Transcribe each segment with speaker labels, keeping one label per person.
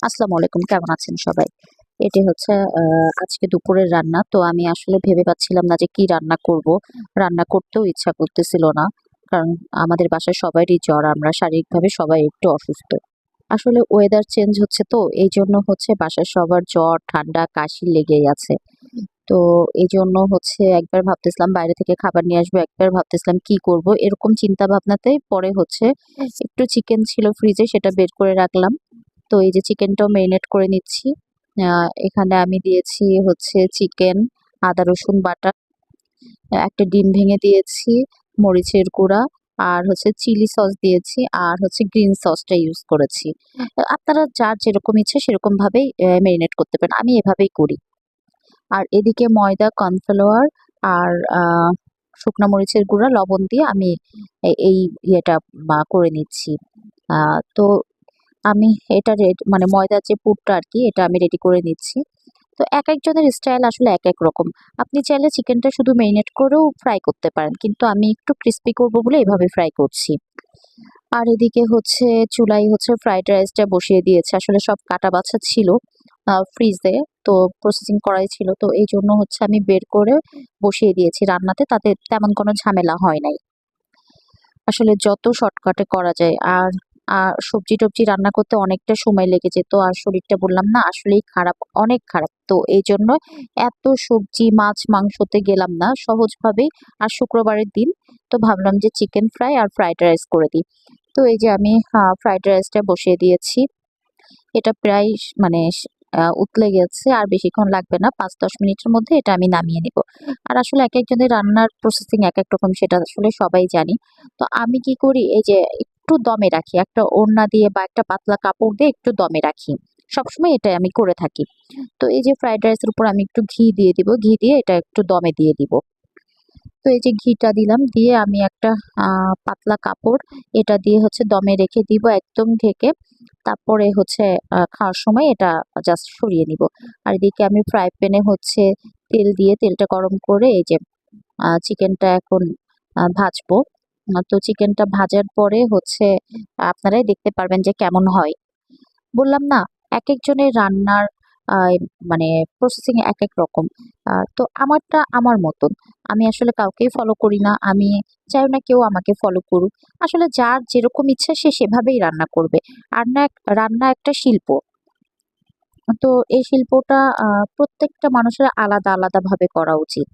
Speaker 1: আসসালামু আলাইকুম, কেমন আছেন সবাই? এটি হচ্ছে আজকে দুপুরের রান্না। তো আমি আসলে ভেবে পাচ্ছিলাম না যে কি রান্না করব। রান্না করতেও ইচ্ছা করতেছিল না। কারণ আমাদের বাসায় সবারই জ্বর। আমরা শারীরিকভাবে সবাই একটু অসুস্থ। আসলে ওয়েদার চেঞ্জ হচ্ছে তো এইজন্য হচ্ছে বাসায় সবার জ্বর, ঠান্ডা, কাশি লেগেই আছে। তো এইজন্য হচ্ছে একবার ভাবতেছিলাম বাইরে থেকে খাবার নিয়ে আসবো, একবার ভাবতেছিলাম কি করব। এরকম চিন্তা ভাবনাতেই পরে হচ্ছে একটু চিকেন ছিল ফ্রিজে সেটা বের করে রাখলাম। তো এই যে চিকেনটাও মেরিনেট করে নিচ্ছি। এখানে আমি দিয়েছি হচ্ছে চিকেন, আদা রসুন বাটা, একটা ডিম ভেঙে দিয়েছি, মরিচের গুঁড়া আর হচ্ছে চিলি সস দিয়েছি আর হচ্ছে গ্রিন সসটা ইউজ করেছি। আপনারা যার যেরকম ইচ্ছে সেরকম ভাবেই মেরিনেট করতে পারেন। আমি এভাবেই করি। আর এদিকে ময়দা, কর্নফ্লাওয়ার আর শুকনা মরিচের গুঁড়া, লবণ দিয়ে আমি এই ইয়েটা করে নিচ্ছি। তো আমি এটা মানে ময়দার যে পুরটা আরকি এটা আমি রেডি করে নিচ্ছি। তো একেকজনের স্টাইল আসলে একেক রকম। আপনি চাইলে চিকেনটা শুধু মেরিনেট করেও ফ্রাই করতে পারেন। কিন্তু আমি একটু ক্রিস্পি করব বলে এভাবে ফ্রাই করছি। আর এদিকে হচ্ছে চুলায় হচ্ছে ফ্রাইড রাইসটা বসিয়ে দিয়েছি। আসলে সব কাটা বাছা ছিল ফ্রিজে। তো প্রসেসিং করাই ছিল। তো এইজন্য হচ্ছে আমি বের করে বসিয়ে দিয়েছি রান্নাতে। তাতে তেমন কোনো ঝামেলা হয় নাই। আসলে যত শর্টকাটে করা যায়। আর সবজি-টবজি রান্না করতে অনেকটা সময় লেগে যেত। আর শরীরটা বললাম না আসলেই খারাপ, অনেক খারাপ। তো এইজন্য এত সবজি, মাছ, মাংসতে গেলাম না। সহজভাবেই আর শুক্রবারের দিন তো ভাবলাম যে চিকেন ফ্রাই আর ফ্রাইড রাইস করে দিই। তো এই যে আমি ফ্রাইড রাইসটা বসিয়ে দিয়েছি। এটা প্রায় মানে উতলে গেছে। আর বেশিক্ষণ লাগবে না। ৫-১০ মিনিটের মধ্যে এটা আমি নামিয়ে নিব। আর আসলে একেকজনের রান্নার প্রসেসিং একেক রকম সেটা আসলে সবাই জানি। তো আমি কি করি এই যে একটু দমে রাখি। একটা ওড়না দিয়ে বা একটা পাতলা কাপড় দিয়ে একটু দমে রাখি। সবসময় এটাই আমি করে থাকি। তো এই যে ফ্রাইড রাইসের উপর আমি একটু ঘি দিয়ে দিব। ঘি দিয়ে এটা একটু দমে দিয়ে দিব। তো এই যে ঘিটা দিলাম, দিয়ে আমি একটা আ পাতলা কাপড় এটা দিয়ে হচ্ছে দমে রেখে দিব একদম ঢেকে। তারপরে হচ্ছে খাওয়ার সময় এটা জাস্ট সরিয়ে নিব। আর এদিকে আমি ফ্রাই প্যানে হচ্ছে তেল দিয়ে তেলটা গরম করে এই যে চিকেনটা এখন ভাজবো। তো চিকেনটা ভাজার পরে হচ্ছে আপনারাই দেখতে পারবেন যে কেমন হয়। বললাম না, একেকজনের রান্নার আ মানে প্রসেসিং একেক রকম। তো আমারটা আমার মতন। আমি আসলে কাউকেই ফলো করি না। আমি চাইও না কেউ আমাকে ফলো করুক। আসলে যার যেরকম ইচ্ছা সে সেভাবেই রান্না করবে। রান্না একটা শিল্প। তো এই শিল্পটা প্রত্যেকটা মানুষের আলাদা, আলাদাভাবে করা উচিত।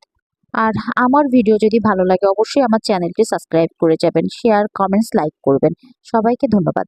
Speaker 1: আর আমার ভিডিও যদি ভালো লাগে অবশ্যই আমার চ্যানেলটি সাবস্ক্রাইব করে যাবেন। শেয়ার, কমেন্টস, লাইক করবেন। সবাইকে ধন্যবাদ।